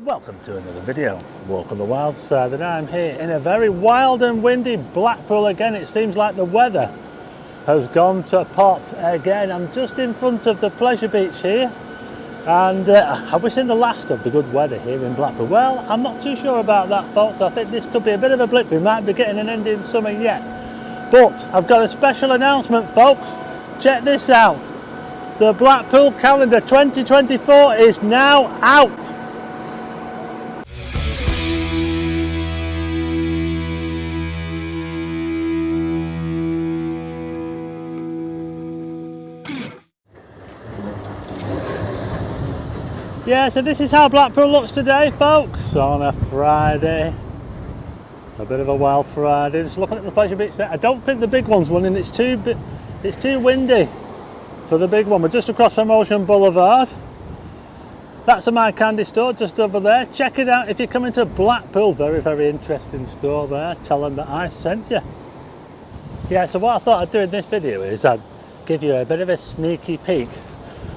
Welcome to another video, Walk on the Wild Side, and I'm here in a very wild and windy Blackpool again. It seems like the weather has gone to pot again. I'm just in front of the pleasure beach here, and have we seen the last of the good weather here in Blackpool? Well, I'm not too sure about that, folks. I think this could be a bit of a blip. We might be getting an ending summer yet. But I've got a special announcement, folks. Check this out. The Blackpool Calendar 2024 is now out. Yeah, so this is how Blackpool looks today, folks, on a Friday. A bit of a wild Friday. Just looking at the pleasure beach there. I don't think the big one's running. It's too windy for the big one. We're just across from Ocean Boulevard. That's a My Candy store just over there. Check it out if you're coming to Blackpool. Very, very interesting store there. Tell them that I sent you. Yeah, so what I thought I'd do in this video is I'd give you a bit of a sneaky peek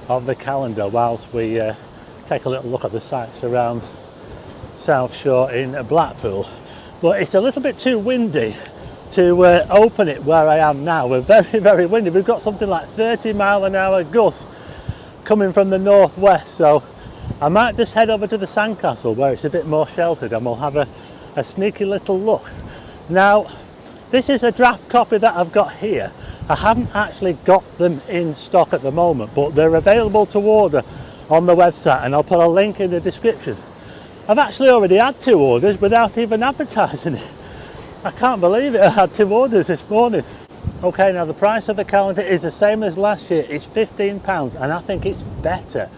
of the calendar whilst we take a little look at the sights around South Shore in Blackpool. But it's a little bit too windy to open it where I am now. We're very, very windy. We've got something like 30-mile-an-hour gusts coming from the northwest, so I might just head over to the sandcastle where it's a bit more sheltered and we'll have a sneaky little look. Now, this is a draft copy that I've got here. I haven't actually got them in stock at the moment, but they're available to order on the website, and I'll put a link in the description. I've actually already had 2 orders without even advertising it. I can't believe it. I had 2 orders this morning. Okay, now the price of the calendar is the same as last year. It's £15, and I think it's better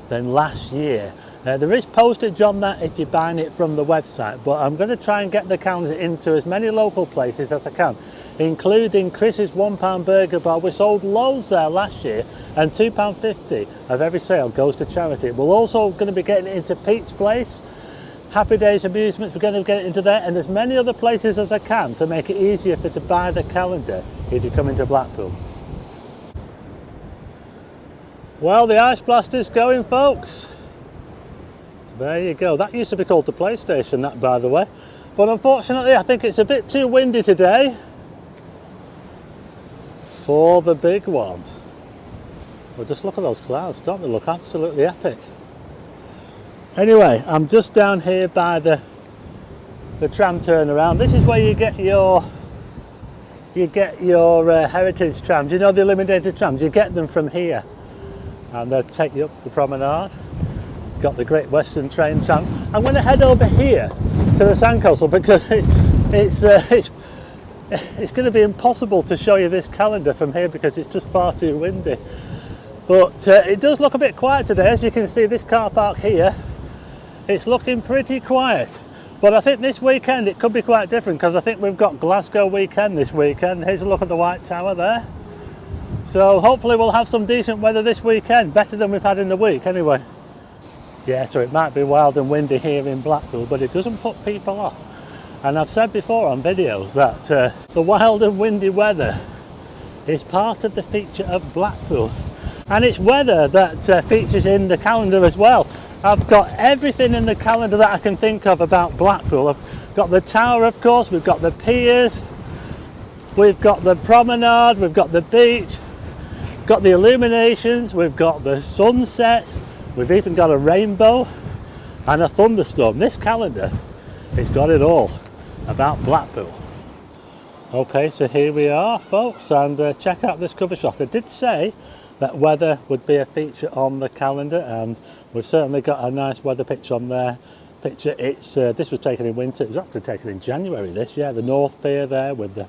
than last year. There is postage on that if you're buying it from the website, but I'm going to try and get the calendar into as many local places as I can, including Chris's £1 burger bar. We sold loads there last year, and £2.50 of every sale goes to charity. We're also going to be getting it into Pete's Place, Happy Days Amusements. We're going to get it into there, and as many other places as I can to make it easier for you to buy the calendar if you come into Blackpool. Well, the ice blast is going, folks. There you go. That used to be called the PlayStation, that, by the way. But unfortunately, I think it's a bit too windy today for the big one. Well, just look at those clouds. Don't they look absolutely epic? Anyway, I'm just down here by the tram turnaround. This is where you get your heritage trams. You know, the illuminated trams. You get them from here, and they'll take you up the promenade. Got the Great Western Train tram. I'm going to head over here to the sandcastle because it's going to be impossible to show you this calendar from here because it's just far too windy. But it does look a bit quiet today. As you can see, this car park here, it's looking pretty quiet. But I think this weekend it could be quite different because I think we've got Glasgow weekend this weekend. Here's a look at the White Tower there. So hopefully we'll have some decent weather this weekend, better than we've had in the week anyway. Yeah, so it might be wild and windy here in Blackpool, but it doesn't put people off. And I've said before on videos that the wild and windy weather is part of the feature of Blackpool. And it's weather that features in the calendar as well. I've got everything in the calendar that I can think of about Blackpool. I've got the tower, of course, we've got the piers, we've got the promenade, we've got the beach, got the illuminations, we've got the sunsets, we've even got a rainbow and a thunderstorm. This calendar, it's got it all about Blackpool. Okay, so here we are, folks, and check out this cover shot. I did say that weather would be a feature on the calendar, and we've certainly got a nice weather picture on there. It's this was taken in winter. It was actually taken in January, this, yeah. The North Pier there with the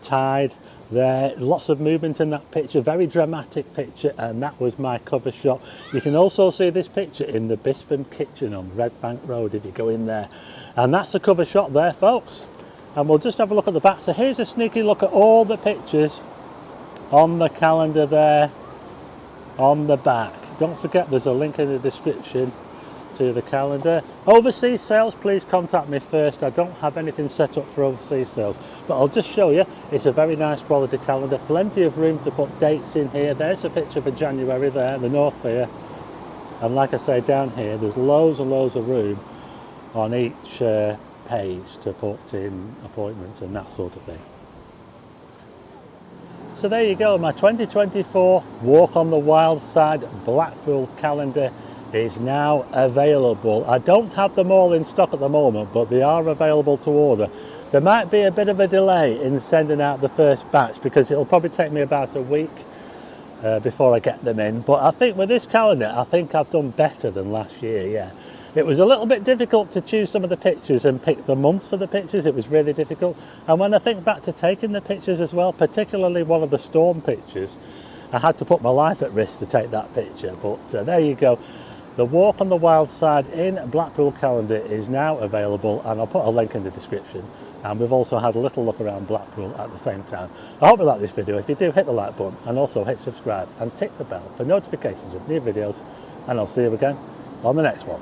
tide there. Lots of movement in that picture, very dramatic picture, and that was my cover shot. You can also see this picture in the Bisping Kitchen on Red Bank Road if you go in there. And that's the cover shot there, folks. And we'll just have a look at the back. So here's a sneaky look at all the pictures on the calendar there on the back. Don't forget there's a link in the description to the calendar. Overseas sales, please contact me first. I don't have anything set up for overseas sales, but I'll just show you. It's a very nice quality calendar, plenty of room to put dates in here. There's a picture for January there, the North Pier. And like I say, down here there's loads and loads of room on each page to put in appointments and that sort of thing. So there you go, my 2024 Walk on the Wild Side Blackpool calendar is now available. I don't have them all in stock at the moment, but they are available to order. There might be a bit of a delay in sending out the first batch because it'll probably take me about a week before I get them in. But I think with this calendar, I think I've done better than last year, yeah. It was a little bit difficult to choose some of the pictures and pick the months for the pictures. It was really difficult. And when I think back to taking the pictures as well, particularly one of the storm pictures, I had to put my life at risk to take that picture. But there you go. The Walk on the Wild Side in Blackpool calendar is now available, and I'll put a link in the description. And we've also had a little look around Blackpool at the same time. I hope you like this video. If you do, hit the like button and also hit subscribe and tick the bell for notifications of new videos, and I'll see you again on the next one.